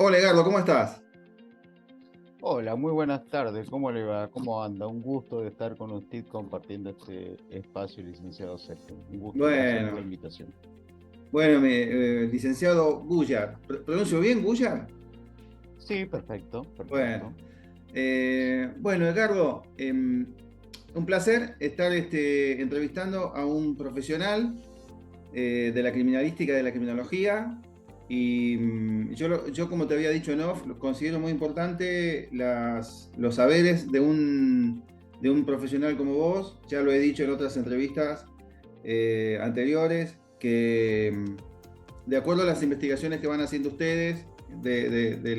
Hola Edgardo, ¿cómo estás? Hola, muy buenas tardes. ¿Cómo le va? ¿Cómo anda? Un gusto de estar con usted compartiendo este espacio, licenciado Sergio. Un gusto. Gracias por la Bueno, invitación. licenciado Guyar. ¿Pronuncio bien Guyar? Sí, perfecto, Bueno, perfecto. bueno, Edgardo, un placer estar entrevistando a un profesional de la criminalística, de la criminología. Y yo, como te había dicho en off, considero muy importante los saberes de un profesional como vos. Ya lo he dicho en otras entrevistas anteriores, que de acuerdo a las investigaciones que van haciendo ustedes, de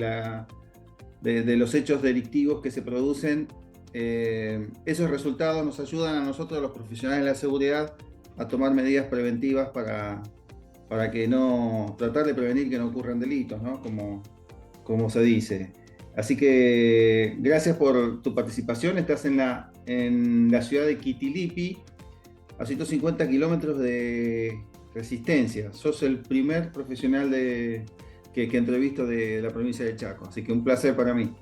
los hechos delictivos que se producen, esos resultados nos ayudan a nosotros, los profesionales de la seguridad, a tomar medidas preventivas para que no, tratar de prevenir que no ocurran delitos, ¿no? Como se dice. Así que gracias por tu participación. Estás en la ciudad de Quitilipi, a 150 kilómetros de Resistencia. Sos el primer profesional que entrevisto de la provincia de Chaco, así que un placer para mí.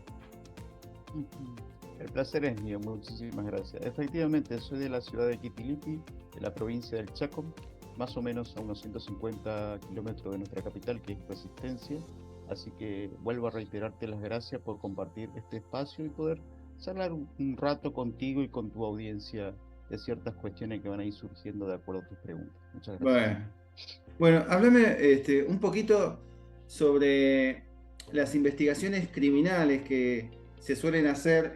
Ujú. El placer es mío, muchísimas gracias. Efectivamente, soy de la ciudad de Quitilipi, de la provincia del Chaco, más o menos a unos 150 kilómetros de nuestra capital, que es Resistencia. Así que vuelvo a reiterarte las gracias por compartir este espacio y poder charlar un rato contigo y con tu audiencia de ciertas cuestiones que van a ir surgiendo de acuerdo a tus preguntas. Muchas gracias. Bueno, bueno, háblame un poquito sobre las investigaciones criminales que se suelen hacer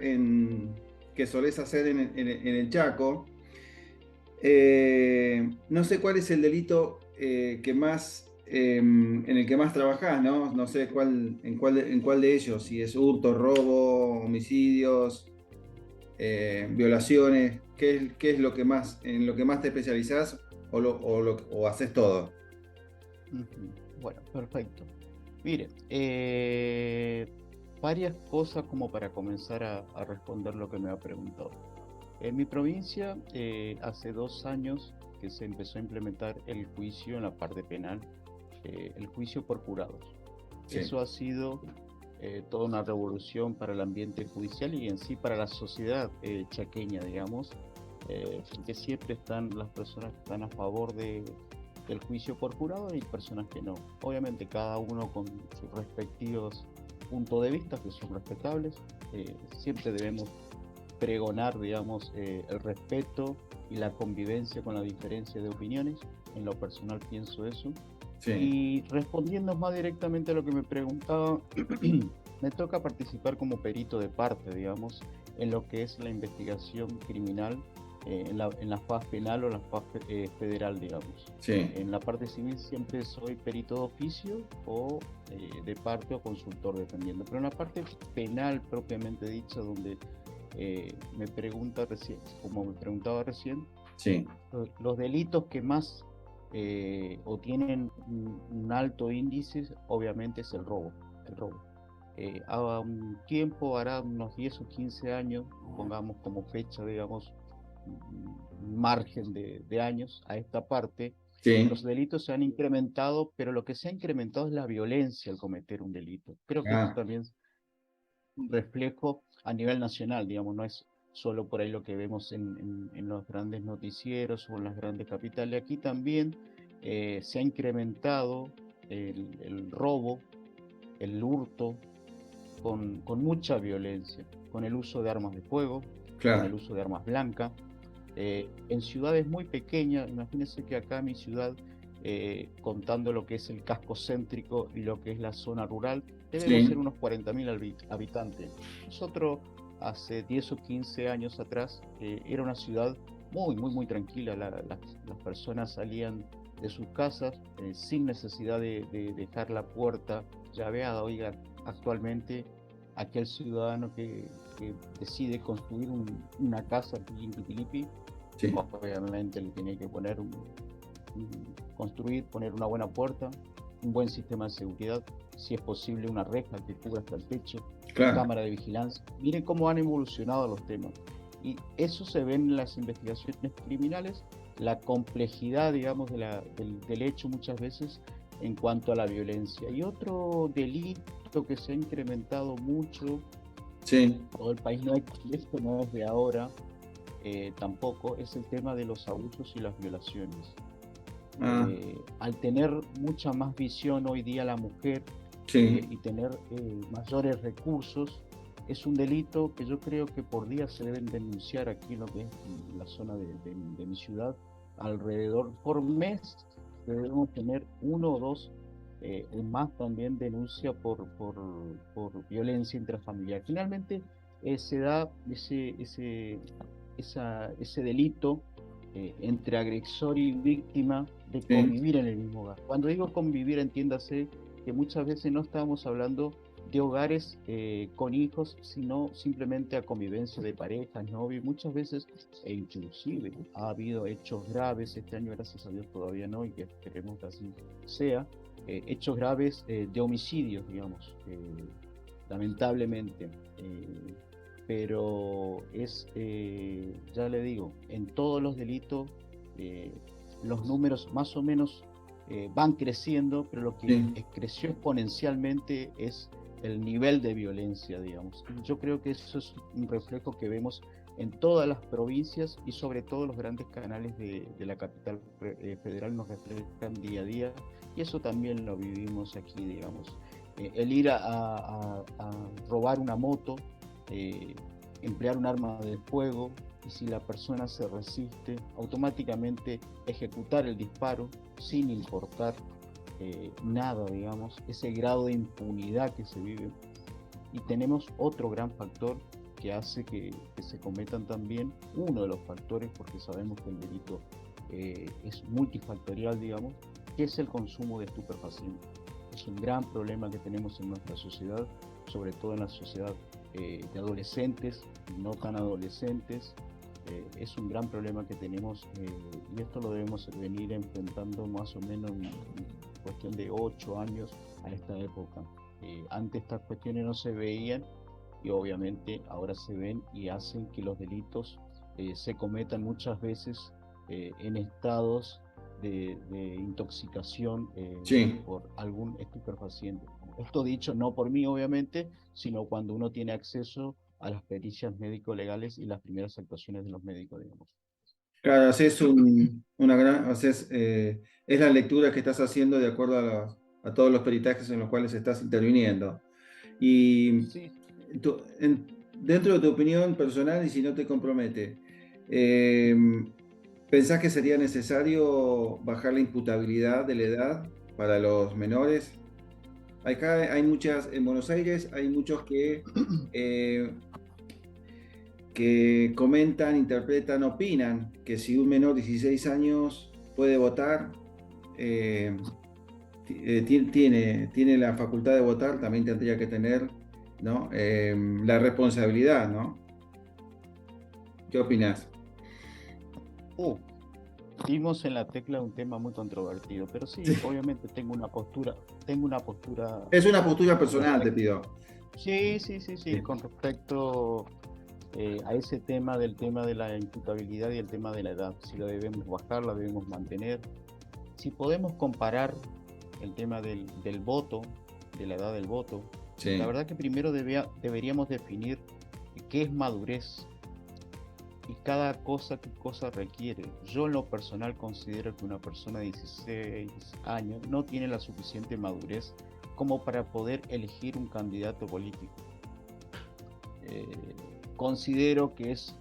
que solés hacer en el Chaco. No sé cuál es el delito en el que más trabajás, ¿no? No sé en cuál de ellos, si es hurto, robo, homicidios, violaciones, ¿qué es en lo que más te especializás o haces todo? Ujú. Bueno, perfecto. Mire, varias cosas como para comenzar a responder lo que me ha preguntado. En mi provincia, hace 2 años que se empezó a implementar el juicio en la parte penal, el juicio por jurados. Sí. Eso ha sido toda una revolución para el ambiente judicial y en sí para la sociedad chaqueña, digamos, que siempre están las personas que están a favor del juicio por jurado y personas que no. Obviamente cada uno con sus respectivos puntos de vista que son respetables. Siempre debemos pregonar, digamos, el respeto y la convivencia con la diferencia de opiniones. En lo personal pienso eso. Sí. Y respondiendo más directamente a lo que me preguntaba, me toca participar como perito de parte, digamos, en lo que es la investigación criminal, en la faz penal o la faz federal, digamos. Sí. En la parte civil siempre soy perito de oficio o de parte o consultor, dependiendo. Pero en la parte penal propiamente dicha, donde me pregunta recién, como me preguntaba recién, Sí. los delitos que más o tienen un alto índice, obviamente es el robo. El robo. A un tiempo, hará unos 10 o 15 años, pongamos como fecha, digamos, un margen de años a esta parte, Sí. los delitos se han incrementado, pero lo que se ha incrementado es la violencia al cometer un delito. Creo que esto Ah, también un reflejo a nivel nacional, digamos, no es solo por ahí lo que vemos en los grandes noticieros o en las grandes capitales. Aquí también se ha incrementado el robo, el hurto, con mucha violencia, con el uso de armas de fuego, con el claro. uso de armas blancas. En ciudades muy pequeñas, imagínense que acá en mi ciudad, contando lo que es el casco céntrico y lo que es la zona rural, debemos ser Sí. unos 40.000 habitantes. Nosotros, hace 10 o 15 años atrás, era una ciudad muy, muy, muy tranquila. Las personas salían de sus casas sin necesidad de dejar la puerta llaveada. Oiga, actualmente aquel ciudadano que decide construir una casa aquí en Quitilipi, Sí. obviamente le tiene que construir, poner una buena puerta, un buen sistema de seguridad, si es posible una reja que cubra hasta el techo, Claro. cámara de vigilancia. Miren cómo han evolucionado los temas. Y eso se ve en las investigaciones criminales, la complejidad, digamos, del hecho muchas veces en cuanto a la violencia. Y otro delito que se ha incrementado mucho, Sí. todo el país, no es, esto no es de ahora, tampoco, es el tema de los abusos y las violaciones. Ah, Al tener mucha más visión hoy día la mujer sí. y tener mayores recursos, es un delito que yo creo que por día se deben denunciar aquí en lo que es la zona de mi ciudad, alrededor por mes debemos tener uno o dos o más también denuncia por violencia intrafamiliar. Finalmente se da ese delito entre agresor y víctima de Sí. convivir en el mismo hogar. Cuando digo convivir, entiéndase que muchas veces no estamos hablando de hogares con hijos, sino simplemente a convivencia de parejas, novios, muchas veces, e inclusive ha habido hechos graves, este año gracias a Dios todavía no, y que esperemos que así sea, hechos graves de homicidios, digamos, lamentablemente. Pero es, ya le digo, en todos los delitos eh, los números más o menos van creciendo, pero lo que Sí. creció exponencialmente es el nivel de violencia, digamos. Y yo creo que eso es un reflejo que vemos en todas las provincias y sobre todo los grandes canales de la capital federal nos reflejan día a día y eso también lo vivimos aquí, digamos. El ir a robar una moto, eh, emplear un arma de fuego y si la persona se resiste, automáticamente ejecutar el disparo sin importar nada, digamos, ese grado de impunidad que se vive. Y tenemos otro gran factor que hace que se cometan también, uno de los factores, porque sabemos que el delito es multifactorial, digamos, que es el consumo de estupefacientes. Es un gran problema que tenemos en nuestra sociedad, sobre todo en la sociedad de adolescentes, no tan adolescentes. Es un gran problema que tenemos y esto lo debemos venir enfrentando más o menos en cuestión de 8 años a esta época. Antes estas cuestiones no se veían y obviamente ahora se ven y hacen que los delitos se cometan muchas veces en estados de intoxicación Sí. por algún estupefaciente. Esto dicho no por mí, obviamente, sino cuando uno tiene acceso a las pericias médico-legales y las primeras actuaciones de los médicos, digamos. Claro, haces una gran, es la lectura que estás haciendo de acuerdo a todos los peritajes en los cuales estás interviniendo. Y Sí, dentro de tu opinión personal, y si no te compromete, eh, ¿pensás que sería necesario bajar la imputabilidad de la edad para los menores? Acá hay muchas, en Buenos Aires hay muchos eh, que comentan, interpretan, opinan que si un menor de 16 años puede votar, eh, tiene la facultad de votar, también tendría que tener, ¿no? La responsabilidad, ¿no? ¿Qué opinas? uh, dimos en la tecla un tema muy controvertido, pero sí, Sí. obviamente tengo una postura Es una postura con personal, te respecto. pido. Sí, sí, sí, sí, Sí. con respecto a ese tema de la imputabilidad y el tema de la edad, si la debemos bajar, la debemos mantener. Si podemos comparar el tema del voto, de la edad del voto, la Sí. verdad que primero deberíamos definir qué es madurez y cada cosa qué cosa requiere. Yo en lo personal considero que una persona de 16 años no tiene la suficiente madurez como para poder elegir un candidato político. Eh, Considero que es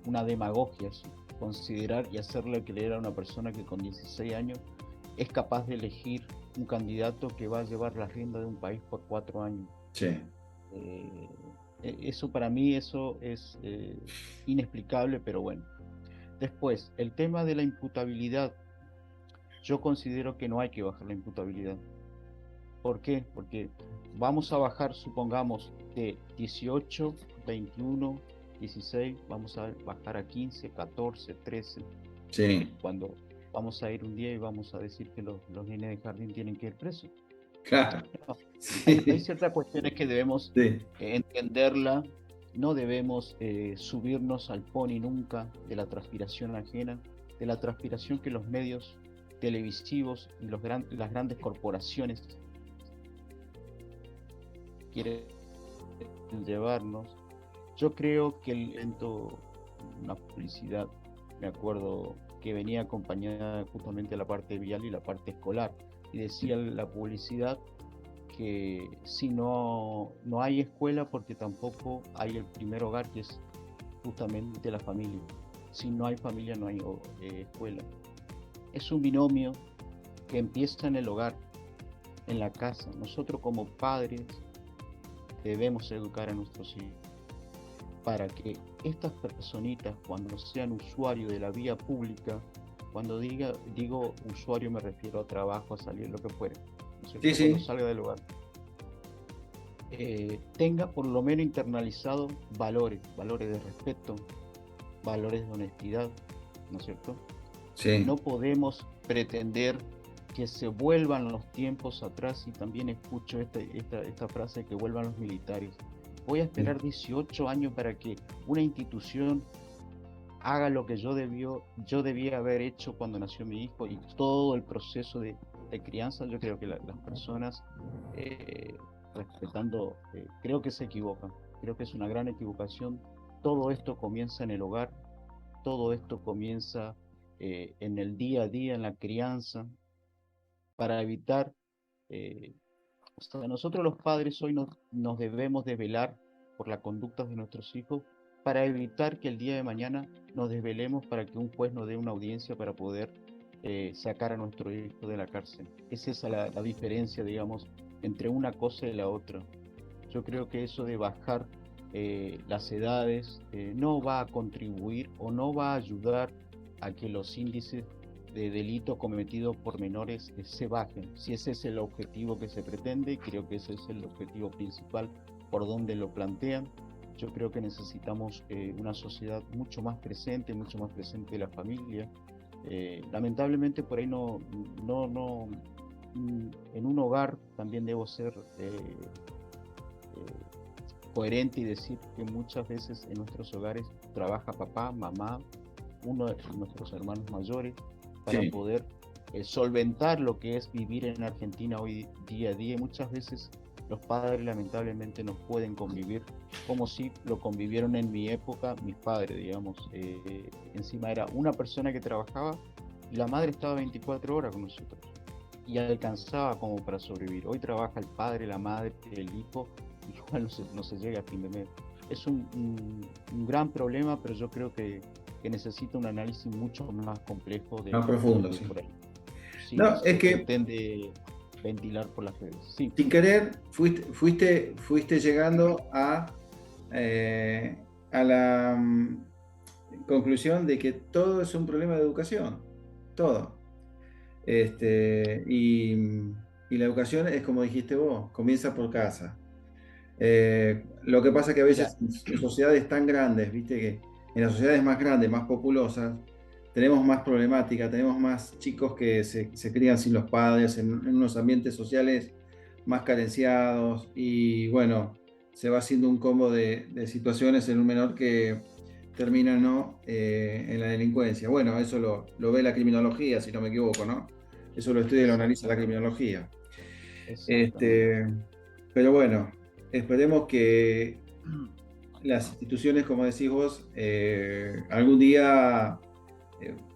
una demagogia eso, considerar y hacerle creer a una persona que con 16 años es capaz de elegir un candidato que va a llevar la rienda de un país por 4 años. Sí. Eh, Eso para mí eso es inexplicable, pero bueno. Después, el tema de la imputabilidad. Yo considero que no hay que bajar la imputabilidad. ¿Por qué? Porque vamos a bajar, supongamos, de 18, 21, 16, vamos a bajar a 15, 14, 13, Sí. cuando vamos a ir un día y vamos a decir que los nenes de jardín tienen que ir presos. Claro. No, hay Sí. ciertas cuestiones que debemos Sí. entenderla, no debemos subirnos al pony nunca de la transpiración ajena, de la transpiración que los medios televisivos y las grandes corporaciones quieren llevarnos. Yo creo que el evento, una publicidad, me acuerdo que venía acompañada justamente la parte vial y la parte escolar, y decía la publicidad que si no hay escuela, porque tampoco hay el primer hogar, que es justamente la familia. Si no hay familia, no hay escuela. Es un binomio que empieza en el hogar, en la casa. Nosotros como padres debemos educar a nuestros hijos para que estas personitas, cuando sean usuarios de la vía pública, cuando digo usuario me refiero a trabajo, a salir, lo que fuere, ¿no? Sí, Cuando sí. salga del hogar, tenga por lo menos internalizado valores de respeto, valores de honestidad, ¿no es cierto? Sí. No podemos pretender que se vuelvan los tiempos atrás, y también escucho esta frase, que vuelvan los militares. Voy a esperar 18 años para que una institución haga lo que yo debía haber hecho cuando nació mi hijo, y todo el proceso de crianza. Yo creo que las personas, respetando, creo que se equivocan, creo que es una gran equivocación. Todo esto comienza en el hogar, todo esto comienza en el día a día, en la crianza, para evitar, o sea, nosotros los padres hoy nos debemos de velar por la conducta de nuestros hijos, para evitar que el día de mañana nos desvelemos para que un juez nos dé una audiencia para poder sacar a nuestro hijo de la cárcel. Es esa la diferencia, digamos, entre una cosa y la otra. Yo creo que eso de bajar las edades no va a contribuir o no va a ayudar a que los índices de delitos cometidos por menores se bajen. Si ese es el objetivo que se pretende, creo que ese es el objetivo principal por donde lo plantean. Yo creo que necesitamos una sociedad mucho más presente de la familia. Lamentablemente por ahí en un hogar también debo ser coherente y decir que muchas veces en nuestros hogares trabaja papá, mamá, uno de nuestros hermanos mayores, para Sí. poder solventar lo que es vivir en Argentina hoy día a día. Muchas veces los padres lamentablemente no pueden convivir como si lo convivieron en mi época mis padres, digamos. Encima era una persona que trabajaba y la madre estaba 24 horas con nosotros y alcanzaba como para sobrevivir. Hoy trabaja el padre, la madre, el hijo, y igual no se llega a fin de mes. Es un gran problema, pero yo creo que necesita un análisis mucho más complejo de Más lo profundo, que sí. por ahí sí No, es se que pretende ventilar por las redes. Sí, sin querer fuiste llegando eh, a la conclusión de que todo es un problema de educación. Todo. Y la educación es como dijiste vos, comienza por casa. Lo que pasa que a mira, veces en sociedades tan grandes, viste que en las sociedades más grandes, más populosas, tenemos más problemática, tenemos más chicos que se crían sin los padres, en unos ambientes sociales más carenciados, y bueno, se va haciendo un combo de situaciones en un menor que termina, ¿no? En la delincuencia. Bueno, eso lo ve la criminología, si no me equivoco, ¿no? Eso lo estudia y lo analiza la exactamente, criminología. exactamente. Este, pero bueno, esperemos que las instituciones, como decís vos, algún día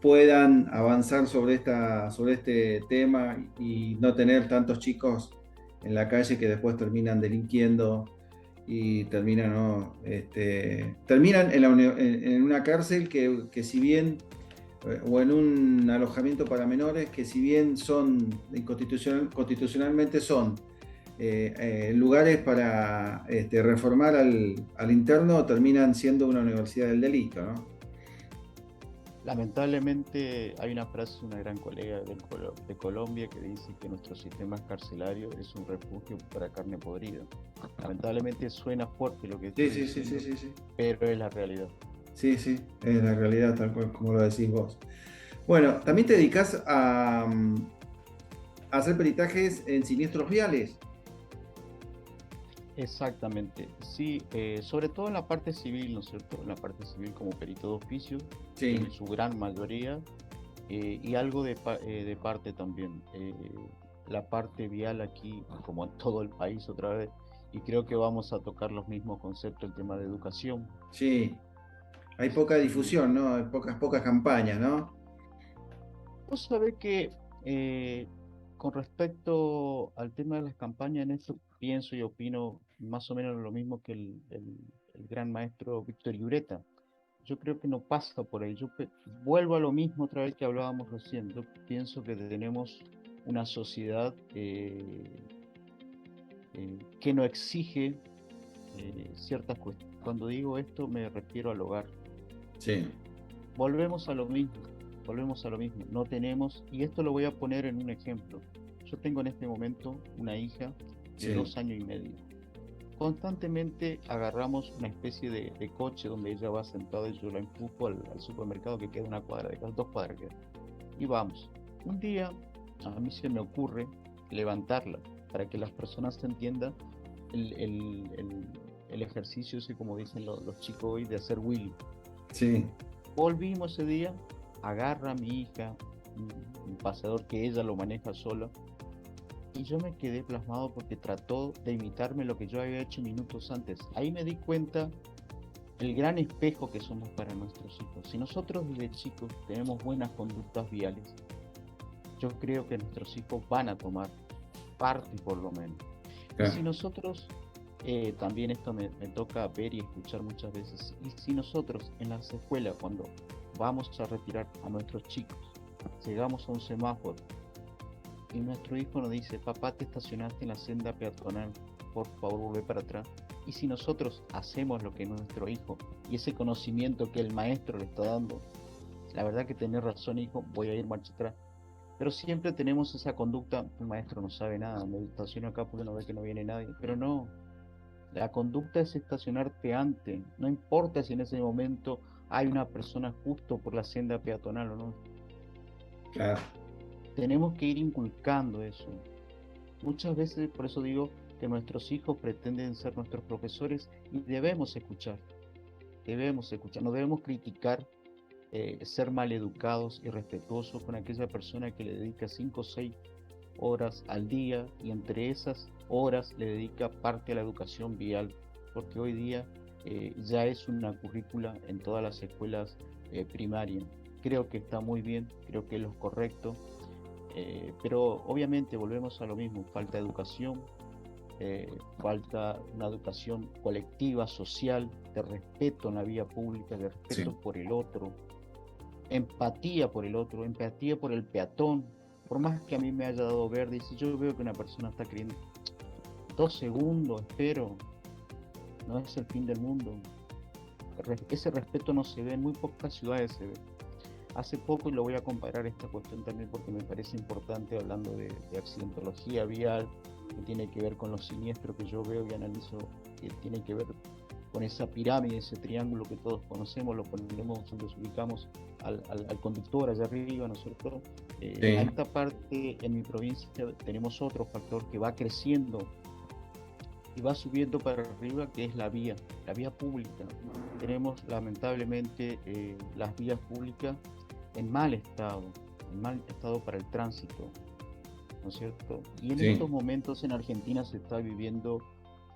puedan avanzar sobre este tema y no tener tantos chicos en la calle que después terminan delinquiendo y terminan, ¿no? Terminan en una cárcel que si bien, o en un alojamiento para menores que si bien son constitucionalmente son lugares para reformar al interno, terminan siendo una universidad del delito, ¿no? Lamentablemente hay una frase de una gran colega de Colombia que dice que nuestro sistema carcelario es un refugio para carne podrida. Lamentablemente suena fuerte lo que Sí, estoy sí, sí, sí, diciendo, sí, sí. pero es la realidad. Sí, sí, es la realidad tal cual como lo decís vos. Bueno, también te dedicas a hacer peritajes en siniestros viales. Exactamente, sí, sobre todo en la parte civil, ¿no es cierto? En la parte civil como perito de oficio, Sí, en su gran mayoría, Y algo de parte también. La parte vial aquí, como en todo el país otra vez, y creo que vamos a tocar los mismos conceptos, el tema de educación. Sí, hay poca Y difusión, ¿no? Hay pocas campañas, ¿no? vos sabés que con respecto al tema de las campañas, en esto pienso y opino más o menos lo mismo que el gran maestro Víctor Iureta. Yo creo que no pasa por ahí. Vuelvo a lo mismo otra vez que hablábamos recién. Yo pienso que tenemos una sociedad que no exige ciertas cuestiones. Cuando digo esto me refiero al hogar. Sí, Volvemos a lo mismo, volvemos a lo mismo. No tenemos, y esto lo voy a poner en un ejemplo. Yo tengo en este momento una hija de sí, 2 años y medio. Constantemente agarramos una especie de coche donde ella va sentada y yo la empujo al supermercado que queda 1 cuadra de casa, 2 cuadras queda. Y vamos. Un día a mí se me ocurre levantarla para que las personas entiendan el, el- el- el ejercicio ese, como dicen los chicos hoy, de hacer wheelie. sí, Volvimos ese día, agarra a mi hija, un paseador que ella lo maneja sola, y yo me quedé plasmado porque trató de imitarme lo que yo había hecho minutos antes. Ahí me di cuenta el gran espejo que somos para nuestros hijos. Si nosotros desde chicos tenemos buenas conductas viales, yo creo que nuestros hijos van a tomar parte por lo menos. Y si claro, nosotros, también esto me toca ver y escuchar muchas veces, y si nosotros en las escuelas, cuando vamos a retirar a nuestros chicos, llegamos a un semáforo y nuestro hijo nos dice, papá, te estacionaste en la senda peatonal, por favor vuelve para atrás. Y si nosotros hacemos lo que nuestro hijo y ese conocimiento que el maestro le está dando, la verdad que tenés razón, hijo, voy a ir marcha atrás. Pero siempre tenemos esa conducta, el maestro no sabe nada, me estaciono acá porque no ve que no viene nadie. Pero no, la conducta es estacionarte antes, no importa si en ese momento hay una persona justo por la senda peatonal o no. claro. Tenemos que ir inculcando eso. Muchas veces, por eso digo que nuestros hijos pretenden ser nuestros profesores y debemos escuchar, no debemos criticar, ser maleducados y respetuosos con aquella persona que le dedica 5 o 6 horas al día y entre esas horas le dedica parte a la educación vial, porque hoy día ya es una currícula en todas las escuelas primarias. Creo que está muy bien, creo que es lo correcto, pero obviamente volvemos a lo mismo, falta educación, falta una educación colectiva, social, de respeto en la vía pública, de Sí, respeto por el otro, empatía por el otro, empatía por el peatón. Por más que a mí me haya dado verde, y si yo veo que una persona está queriendo 2 segundos, espero, no es el fin del mundo. Ese respeto no se ve, en muy pocas ciudades se ve. Hace poco, y lo voy a comparar esta cuestión también porque me parece importante, hablando de accidentología vial, que tiene que ver con los siniestros que yo veo y analizo, que tiene que ver con esa pirámide, ese triángulo que todos conocemos, lo ponemos donde ubicamos al conductor allá arriba, ¿no es cierto? A sí, esta parte en mi provincia tenemos otro factor que va creciendo y va subiendo para arriba, que es la vía pública. Tenemos lamentablemente las vías públicas en mal estado para el tránsito, ¿no es cierto? Y en sí, estos momentos en Argentina se está viviendo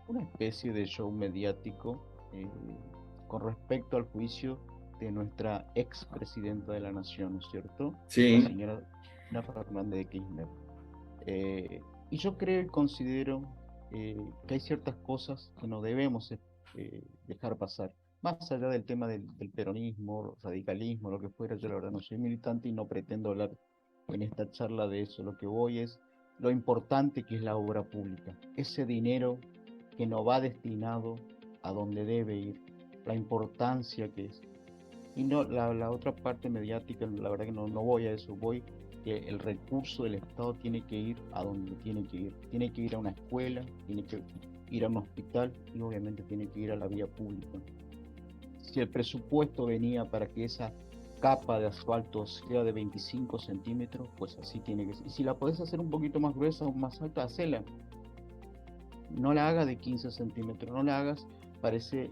una especie de show mediático eh, con respecto al juicio de nuestra expresidenta de la Nación, ¿no es cierto? La sí, señora Cristina Fernández de Kirchner. Y yo creo y considero que hay ciertas cosas que no debemos dejar pasar. Más allá del tema del peronismo, radicalismo, lo que fuera, yo la verdad no soy militante y no pretendo hablar en esta charla de eso. Lo que voy es lo importante que es la obra pública. Ese dinero que no va destinado a donde debe ir, la importancia que es. Y no, la otra parte mediática, la verdad que no voy a eso, voy que el recurso del Estado tiene que ir a donde tiene que ir a una escuela, tiene que ir a un hospital y obviamente tiene que ir a la vía pública. Si el presupuesto venía para que esa capa de asfalto sea de 25 centímetros, pues así tiene que ser. Y si la podés hacer un poquito más gruesa o más alta, hacela. No la hagas de 15 centímetros, no la hagas, parece,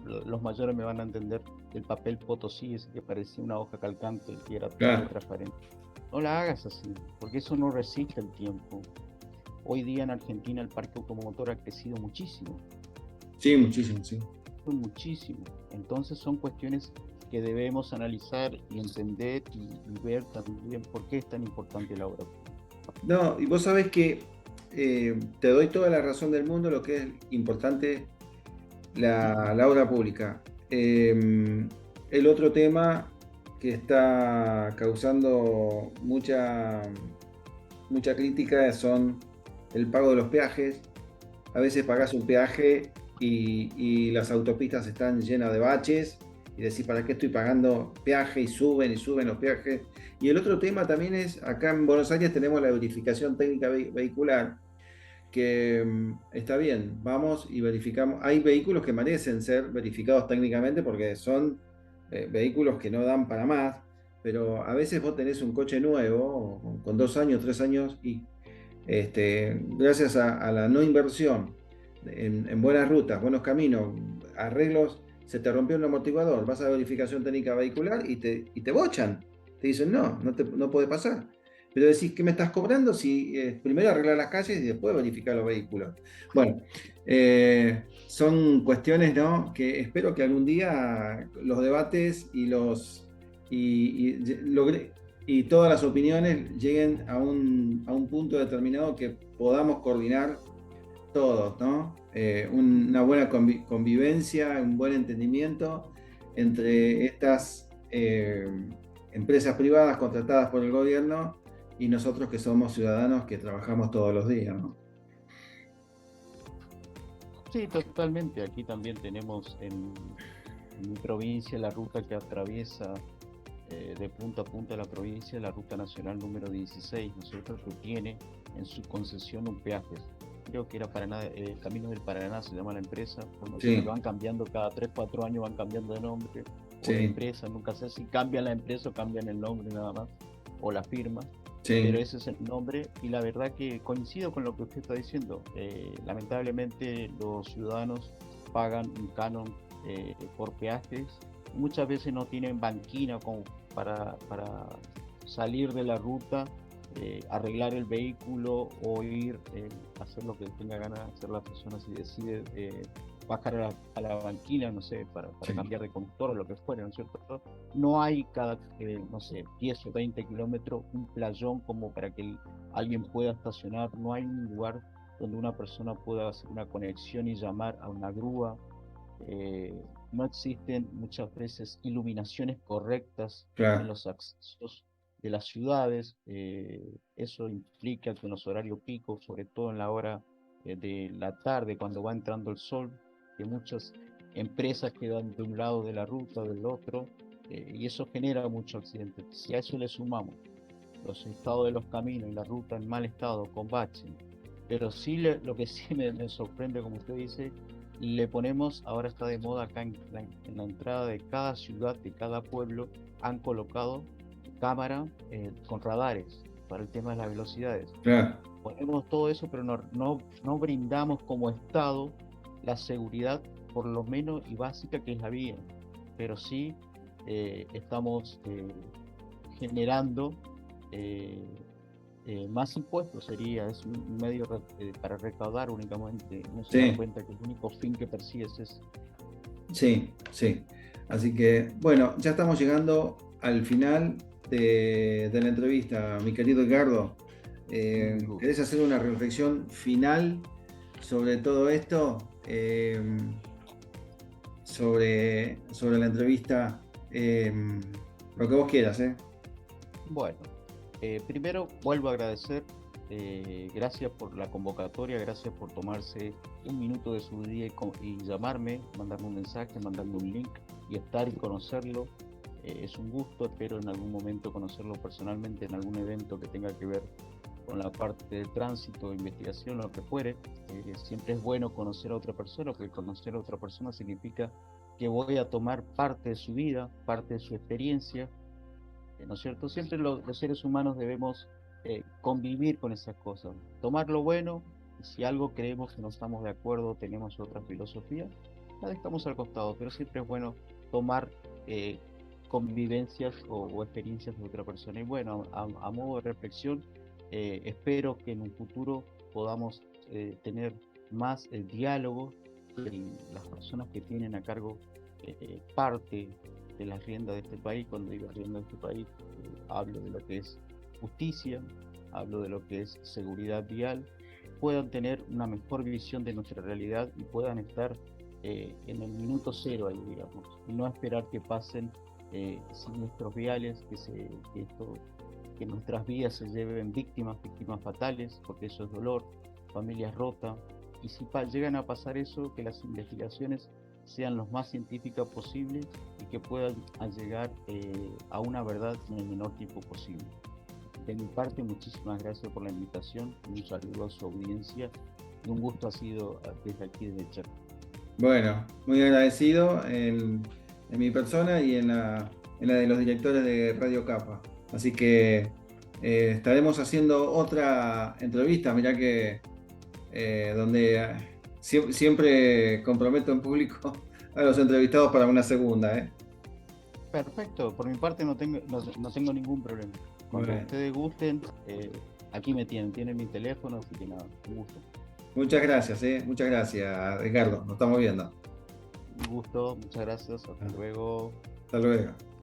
los mayores me van a entender, del papel Potosí, ese que parecía una hoja calcante, que era todo Claro, transparente. No la hagas así, porque eso no resiste el tiempo. Hoy día en Argentina el parque automotor ha crecido muchísimo, sí, muchísimo, sí. muchísimo. Entonces son cuestiones que debemos analizar y entender y ver también por qué es tan importante la obra pública. No, y vos sabés que te doy toda la razón del mundo, lo que es importante la obra pública. El otro tema que está causando mucha crítica son el pago de los peajes. A veces pagás un peaje y las autopistas están llenas de baches y decís, ¿para qué estoy pagando peaje? Y suben los peajes. Y el otro tema también es, acá en Buenos Aires tenemos la verificación técnica vehicular, que está bien, vamos y verificamos. Hay vehículos que merecen ser verificados técnicamente porque son vehículos que no dan para más, pero a veces vos tenés un coche nuevo, con 2 años, 3 años, y gracias a la no inversión en buenas rutas, buenos caminos, arreglos, se te rompió un amortiguador, vas a verificación técnica vehicular y te bochan. Te dicen, no puede pasar. Pero decís, ¿qué me estás cobrando? Si primero arreglar las calles y después verificar los vehículos. Bueno, son cuestiones, ¿no? Que espero que algún día los debates y todas las opiniones lleguen a un punto determinado que podamos coordinar todos, ¿no? Una buena convivencia, un buen entendimiento entre estas empresas privadas contratadas por el gobierno y nosotros que somos ciudadanos que trabajamos todos los días, ¿no? Sí, totalmente. Aquí también tenemos en mi provincia la ruta que atraviesa de punta a punta de la provincia, la ruta nacional número 16, ¿no es cierto?, que tiene en su concesión un peaje. Creo que era Paraná, Camino del Paraná se llama la empresa, bueno, que Sí, van cambiando cada 3 4 años, van cambiando de nombre, o de sí, empresa, nunca sé si cambian la empresa o cambian el nombre nada más, o la firma, pero sí, ese es el nombre y la verdad que coincido con lo que usted está diciendo. Lamentablemente los ciudadanos pagan un canon por peajes, muchas veces no tienen banquina como para salir de la ruta, arreglar el vehículo o ir hacer lo que tenga ganas de hacer la persona si decide bajar a la banquina, no sé, para sí. cambiar de conductor o lo que fuera, ¿no es cierto? No hay cada, no sé, 10 o 20 kilómetros un playón como para que alguien pueda estacionar, no hay un lugar donde una persona pueda hacer una conexión y llamar a una grúa. eh, no existen muchas veces iluminaciones correctas en Claro, los accesos de las ciudades. Eso implica que en los horarios picos, sobre todo en la hora de la tarde, cuando va entrando el sol, que muchas empresas quedan de un lado de la ruta, del otro, y eso genera muchos accidentes. Si a eso le sumamos los estados de los caminos y la ruta en mal estado, con baches, pero sí lo que sí me sorprende, como usted dice, le ponemos, ahora está de moda acá en la entrada de cada ciudad, de cada pueblo, han colocado cámara con radares para el tema de las velocidades. claro. Ponemos todo eso, pero no brindamos como Estado la seguridad, por lo menos y básica, que es la vía. Pero sí estamos generando eh, más impuestos, es un medio para recaudar únicamente. No se dan Sí, cuenta que el único fin que persigue es ese. sí, sí. Así que, bueno, ya estamos llegando al final de la entrevista, mi querido Edgardo. ¿Querés hacer una reflexión final sobre todo esto? Sobre la entrevista, lo que vos quieras, ¿eh? Bueno, primero vuelvo a agradecer, gracias por la convocatoria, gracias por tomarse un minuto de su día y llamarme, mandarme un mensaje, mandarme un link y estar y conocerlo. Es un gusto, espero en algún momento conocerlo personalmente en algún evento que tenga que ver con la parte de tránsito, investigación, lo que fuere. Siempre es bueno conocer a otra persona, porque conocer a otra persona significa que voy a tomar parte de su vida, parte de su experiencia, ¿no es cierto? Siempre los seres humanos debemos convivir con esas cosas, tomar lo bueno, y si algo creemos que no estamos de acuerdo, tenemos otra filosofía, la dejamos al costado, pero siempre es bueno tomar eh, convivencias o experiencias de otra persona. Y bueno, a modo de reflexión, espero que en un futuro podamos tener más diálogo en las personas que tienen a cargo parte de las riendas de este país. Cuando digo riendas de este país, hablo de lo que es justicia, hablo de lo que es seguridad vial, puedan tener una mejor visión de nuestra realidad y puedan estar en el minuto cero ahí, digamos, y no esperar que pasen siniestros viales, que nuestras vidas se lleven víctimas fatales, porque eso es dolor, familias rotas, y si llegan a pasar eso, que las investigaciones sean lo más científicas posible y que puedan llegar a una verdad en el menor tiempo posible. De mi parte, muchísimas gracias por la invitación, un saludo a su audiencia y un gusto ha sido desde aquí, desde Chaco. Bueno, muy agradecido en mi persona y en la de los directores de Radio Capa. Así que estaremos haciendo otra entrevista, mirá que donde siempre comprometo en público a los entrevistados para una segunda. Perfecto, por mi parte no tengo ningún problema. Cuando Bueno, ustedes gusten, aquí me tienen mi teléfono, así que nada, un gusto. muchas gracias, Ricardo. Nos estamos viendo. Un gusto, muchas gracias, hasta luego. Hasta luego.